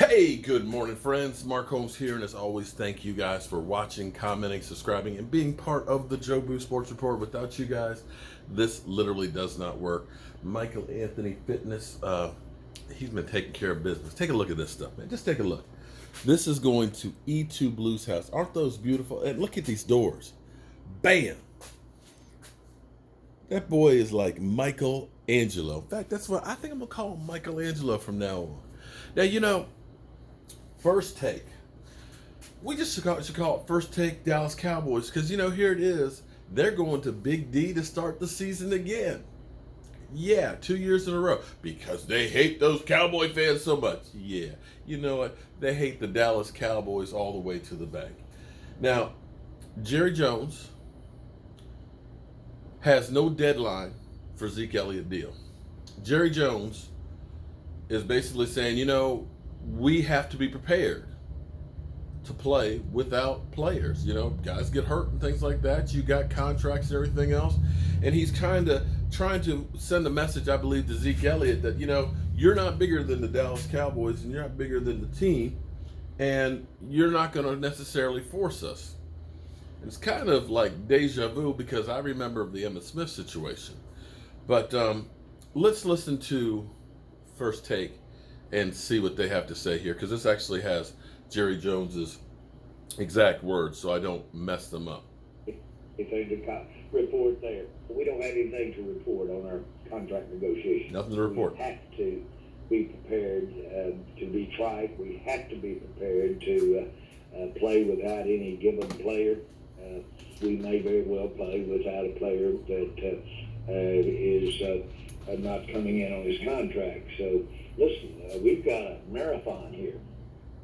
Hey, good morning, friends. Mark Holmes here, and as always, thank you guys for watching, commenting, subscribing, and being part of the Joe Boo Sports Report. Without you guys, this literally does not work. Michael Anthony Fitness, he's been taking care of business. Take a look at this stuff, man. Just take a look. This is going to E2 Blues House. Aren't those beautiful? And look at these doors. Bam! That boy is like Michelangelo. In fact, that's what I think I'm gonna call him, Michelangelo, from now on. Now, first take. We just should call it First Take Dallas Cowboys because, here it is. They're going to Big D to start the season again. Yeah, 2 years in a row because they hate those Cowboy fans so much. Yeah, you know what? They hate the Dallas Cowboys all the way to the bank. Now, Jerry Jones has no deadline for Zeke Elliott deal. Jerry Jones is basically saying, we have to be prepared to play without players. Guys get hurt and things like that. You got contracts and everything else. And he's kind of trying to send a message, I believe, to Zeke Elliott that, you're not bigger than the Dallas Cowboys and you're not bigger than the team. And you're not going to necessarily force us. It's kind of like deja vu because I remember the Emmitt Smith situation. But let's listen to First Take and see what they have to say here, because this actually has Jerry Jones's exact words, so I don't mess them up. Anything to report there? We don't have anything to report on our contract negotiations. Nothing to report. We have to be prepared to be trite. We have to be prepared to play without any given player. We may very well play without a player that is not coming in on his contract. So, listen, we've got a marathon here,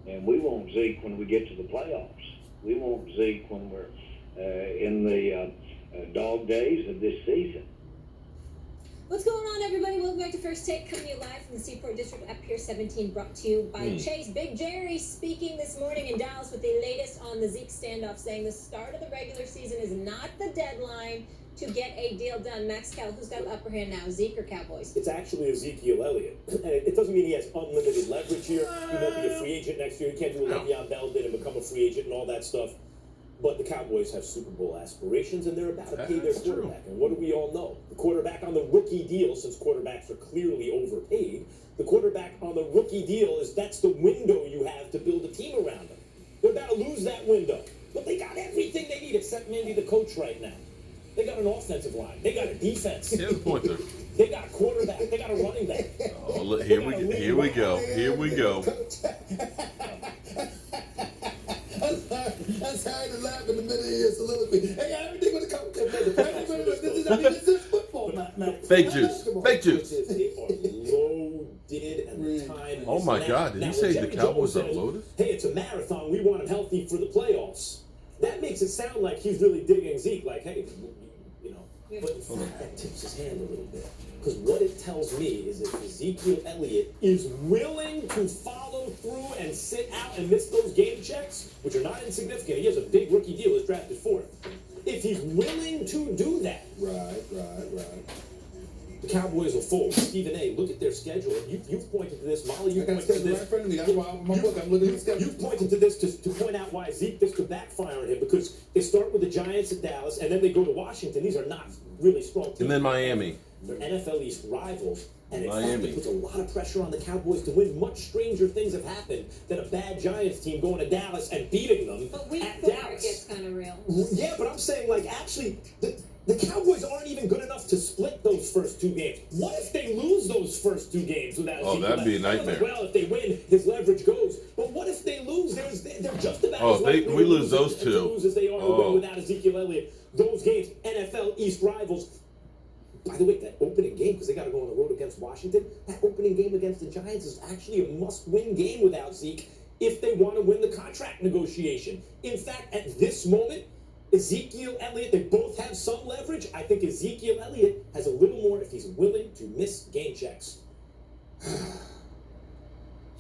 and we want Zeke when we get to the playoffs. We want Zeke when we're in the dog days of this season. What's going on, everybody? Welcome back to First Take, coming to you live from the Seaport District up Pier 17, brought to you by Chase. Big Jerry speaking this morning in Dallas with the latest on the Zeke standoff, saying the start of the regular season is not the deadline to get a deal done. Max Cal, who's got the upper hand now, Zeke or Cowboys? It's actually Ezekiel Elliott. And it doesn't mean he has unlimited leverage here. He won't be a free agent next year. He can't do what Le'Veon Bell did and become a free agent and all that stuff. But the Cowboys have Super Bowl aspirations, and they're about to pay their quarterback. And what do we all know? The quarterback on the rookie deal, since quarterbacks are clearly overpaid, the quarterback on the rookie deal that's the window you have to build a team around them. They're about to lose that window. But they got everything they need except Mandy the coach right now. They got an offensive line. They got a defense. Yeah, the point there. They got a quarterback. They got a running back. Oh, look, here we go. I'm sorry to laugh in the middle of here soliloquy. Hey, everything with the coach. This is football. Fake juice. They are loaded, and the time Oh is my now. God! Did Now, you say when the Jerry Cowboys Jones are says, loaded? Hey, it's a marathon. We want him healthy for the playoffs. That makes it sound like he's really digging Zeke. Like, hey, but that tips his hand a little bit. Because what it tells me is if Ezekiel Elliott is willing to follow through and sit out and miss those game checks, which are not insignificant, he has a big rookie deal, he's drafted fourth. If he's willing to do that, Right. the Cowboys will fold. Stephen A., look at their schedule. You've pointed to this. Molly, you've I got pointed to schedule right this. in front of me. That's why my book, I'm looking at the schedule. You've pointed to this to point out why Zeke, this could backfire on him, because they start with the Giants at Dallas, and then they go to Washington. These are not really strong teams. And then Miami. They're NFL East rivals, and in Miami. fact, it puts a lot of pressure on the Cowboys to win. Much stranger things have happened than a bad Giants team going to Dallas and beating them But week at 4 Dallas. it gets kind of real. Yeah, but I'm saying, actually, the Cowboys aren't even good enough to split those first 2 games. What if they lose those first 2 games without Oh, Zeke? that'd be a Everyone's nightmare. Well, if they win, his leverage goes. But what if they lose? They're just about Oh, as if likely we to lose those to two. lose as they are to win without Ezekiel Elliott. Those games, NFL East rivals. By the way, that opening game, because they got to go on the road against Washington, that opening game against the Giants is actually a must-win game without Zeke if they want to win the contract negotiation. In fact, at this moment, Ezekiel Elliott, they both have some leverage. I think Ezekiel Elliott has a little more if he's willing to miss game checks.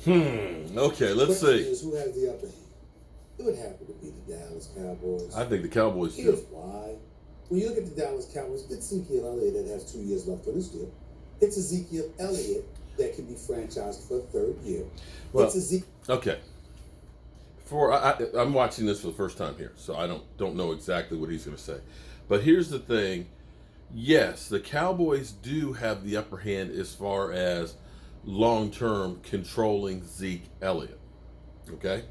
Okay, let's Question see. is, who has the upper hand? It would happen to be the Dallas Cowboys. I think the Cowboys Here's do. why. When you look at the Dallas Cowboys, it's Ezekiel Elliott that has 2 years left on his deal. It's Ezekiel Elliott that can be franchised for a third year. Well, It's a Zeke. Okay. I'm watching this for the first time here, so I don't know exactly what he's going to say. But here's the thing. Yes, the Cowboys do have the upper hand as far as long-term controlling Zeke Elliott. Okay?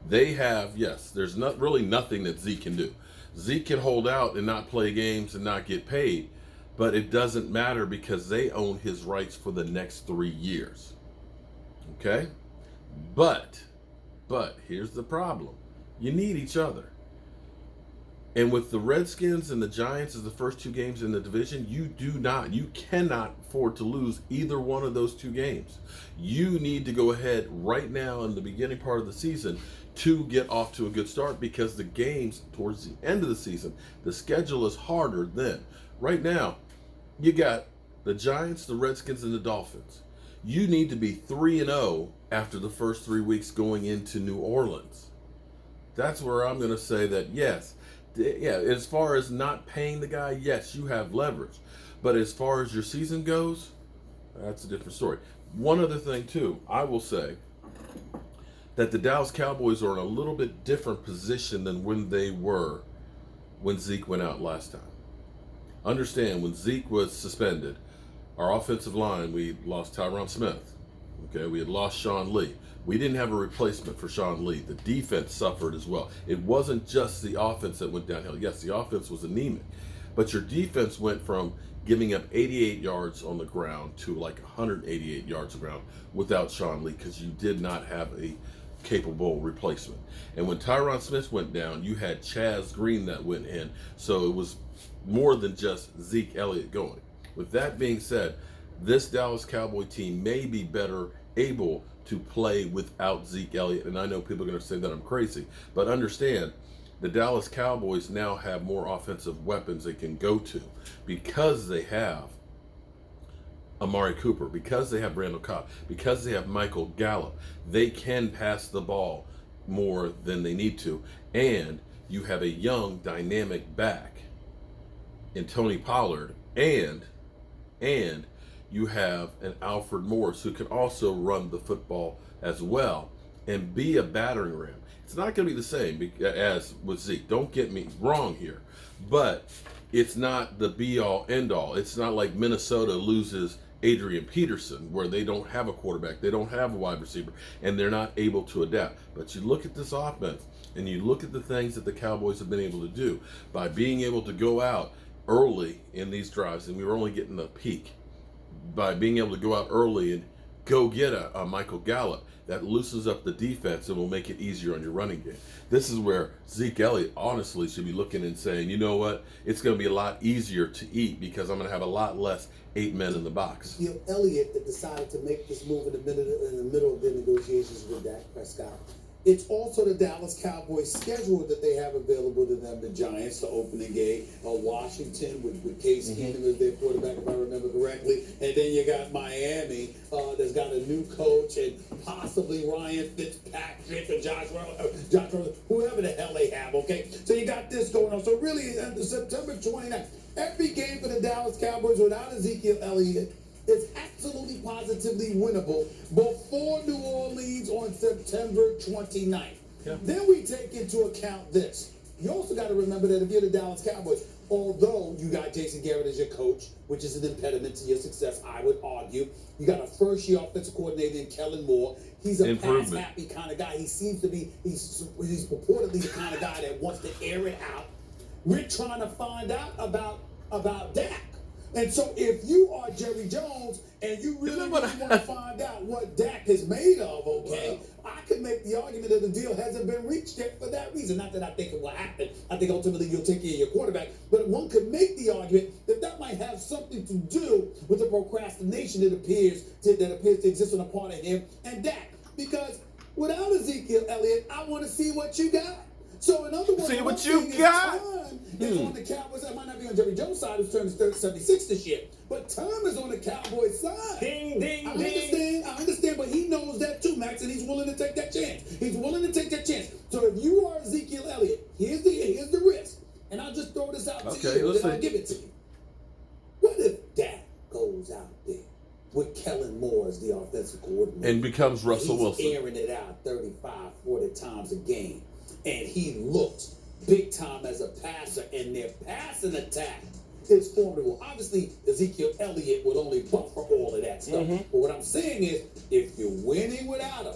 They have, yes, there's not really nothing that Zeke can do. Zeke can hold out and not play games and not get paid, but it doesn't matter because they own his rights for the next 3 years. Okay? But here's the problem. You need each other. And with the Redskins and the Giants as the first 2 games in the division, you cannot afford to lose either one of those 2 games. You need to go ahead right now in the beginning part of the season to get off to a good start, because the games towards the end of the season, the schedule is harder then. Right now, you got the Giants, the Redskins, and the Dolphins. You need to be 3-0 after the first 3 weeks going into New Orleans. That's where I'm going to say that, yes, yeah, as far as not paying the guy, yes, you have leverage. But as far as your season goes, that's a different story. One other thing, too, I will say that the Dallas Cowboys are in a little bit different position than when they were when Zeke went out last time. Understand, when Zeke was suspended, our offensive line, we lost Tyron Smith. Okay, we had lost Sean Lee. We didn't have a replacement for Sean Lee. The defense suffered as well. It wasn't just the offense that went downhill. Yes, the offense was anemic, but your defense went from giving up 88 yards on the ground to like 188 yards on the ground without Sean Lee, because you did not have a capable replacement. And when Tyron Smith went down, you had Chaz Green that went in. So it was more than just Zeke Elliott going. With that being said, this Dallas Cowboy team may be better able to play without Zeke Elliott. And I know people are going to say that I'm crazy, but understand, the Dallas Cowboys now have more offensive weapons they can go to because they have Amari Cooper, because they have Randall Cobb, because they have Michael Gallup. They can pass the ball more than they need to. And you have a young, dynamic back in Tony Pollard, and you have an Alfred Morris who can also run the football as well and be a battering ram. It's not going to be the same as with Zeke. Don't get me wrong here. But it's not the be-all, end-all. It's not like Minnesota loses Adrian Peterson, where they don't have a quarterback, they don't have a wide receiver, and they're not able to adapt. But you look at this offense, and you look at the things that the Cowboys have been able to do by being able to go out early in these drives, and we were only getting the peak. By being able to go out early and go get a Michael Gallup, that loosens up the defense and will make it easier on your running game. This is where Zeke Elliott honestly should be looking and saying, you know what, it's going to be a lot easier to eat because I'm going to have a lot less 8 men in the box. You know, Elliott that decided to make this move in the middle of the negotiations with Dak Prescott. It's also the Dallas Cowboys schedule that they have available to them. The Giants, the opening game, Washington with Case Keenum as their quarterback, if I remember correctly. And then you got Miami that's got a new coach and possibly Ryan Fitzpatrick or Josh Rosen, whoever the hell they have, okay? So you got this going on. So really, September 29th, every game for the Dallas Cowboys without Ezekiel Elliott is absolutely positively winnable before New Orleans on September 29th. Yeah. Then we take into account this. You also got to remember that if you're the Dallas Cowboys, although you got Jason Garrett as your coach, which is an impediment to your success, I would argue, you got a first-year offensive coordinator in Kellen Moore. He's a pass-happy kind of guy. He seems to be, he's purportedly the kind of guy that wants to air it out. We're trying to find out about Dak. And so if you are Jerry Jones and you really want to find out what Dak is made of, okay, I could make the argument that the deal hasn't been reached yet for that reason. Not that I think it will happen. I think ultimately you'll take care of your quarterback. But one could make the argument that might have something to do with the procrastination that appears to exist on the part of him and Dak. Because without Ezekiel Elliott, I want to see what you got. So in other words, see what you got. Is on the Cowboys. That might not be on Jerry Jones' side, who's turned 76 this year. But time is on the Cowboys' side. Ding, ding, I understand, but he knows that too, Max, and he's willing to take that chance. He's willing to take that chance. So if you are Ezekiel Elliott, here's the risk. And I'll just throw this out to you, and I'll give it to you. What if Dak goes out there with Kellen Moore as the offensive coordinator. And becomes Russell Wilson. He's airing it out 35, 40 times a game. And he looks big time as a passer, and their passing attack is formidable. Obviously, Ezekiel Elliott would only buffer all of that stuff. But what I'm saying is, if you're winning without him,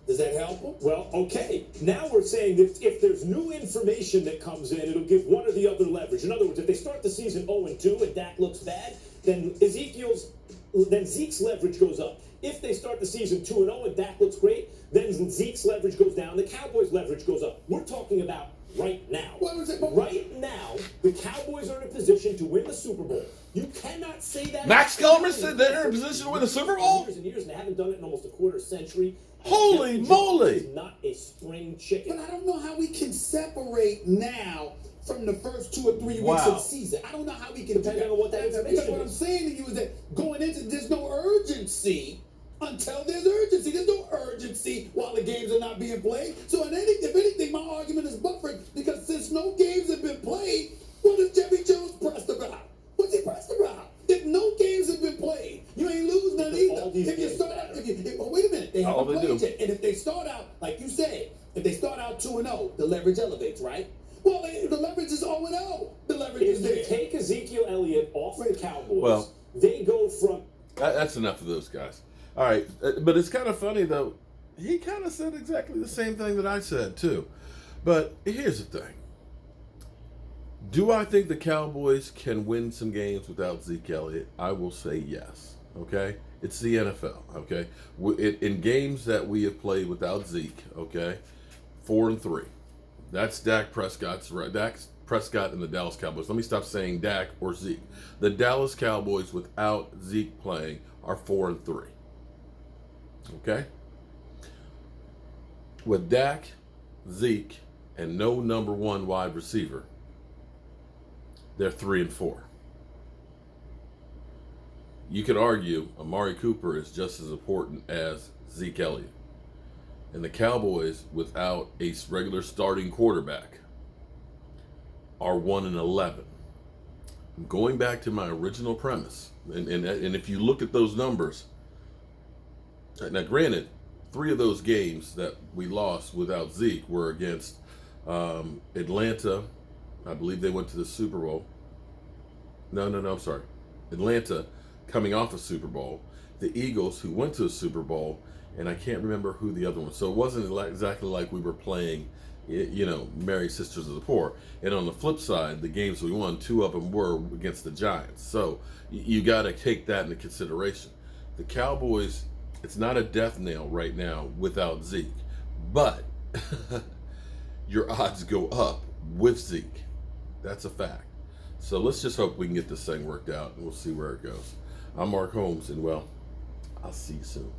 does that help them? Well, okay. Now we're saying that if there's new information that comes in, it'll give one or the other leverage. In other words, if they start the season 0-2 and Dak looks bad, then Zeke's leverage goes up. If they start the season 2-0 and Dak looks great, then Zeke's leverage goes down. The Cowboys' leverage goes up. We're talking about right now. Right now, the Cowboys are in a position to win the Super Bowl. You cannot say that. Max Kellerman said they're in a position to win the Super Bowl? Years and years, and they haven't done it in almost a quarter century. Holy moly! He's not a spring chicken. But I don't know how we can separate now from the first 2 or 3 weeks Wow. of the season. I don't know how we can do Depending that. on what that Because information what I'm is. saying to you is that going into there's no urgency until there's urgency. There's no urgency while the games are not being played. So if anything, my argument is buffered because since no games have been played, what is Jerry Jones pressed about? What's he pressed about? If no games have been played, you ain't losing none either. If you start out, wait a minute, they haven't played yet. And if they start out, like you said, if they start out 2-0, the leverage elevates, right? Well, the leverage is 0-0. The leverage If is you there. take Ezekiel Elliott off the Cowboys, Well, they go from That's enough of those guys. All right, but it's kind of funny though. He kind of said exactly the same thing that I said too. But here's the thing: do I think the Cowboys can win some games without Zeke Elliott? I will say yes. Okay, it's the NFL. Okay, in games that we have played without Zeke, okay, 4-3. That's Dak Prescott's right. Dak Prescott and the Dallas Cowboys. Let me stop saying Dak or Zeke. The Dallas Cowboys without Zeke playing are 4-3. Okay? With Dak, Zeke, and no number 1 wide receiver, they're 3-4. You could argue Amari Cooper is just as important as Zeke Elliott. And the Cowboys, without a regular starting quarterback, are 1-11. Going back to my original premise, and if you look at those numbers, now granted, 3 of those games that we lost without Zeke were against Atlanta. I believe they went to the Super Bowl. No, I'm sorry. Atlanta coming off a Super Bowl. The Eagles, who went to a Super Bowl, and I can't remember who the other one. So it wasn't exactly like we were playing, Mary Sisters of the Poor. And on the flip side, the games we won, 2 of them were against the Giants. So you got to take that into consideration. The Cowboys, it's not a death nail right now without Zeke, but your odds go up with Zeke. That's a fact. So let's just hope we can get this thing worked out, and we'll see where it goes. I'm Mark Holmes, and well, I'll see you soon.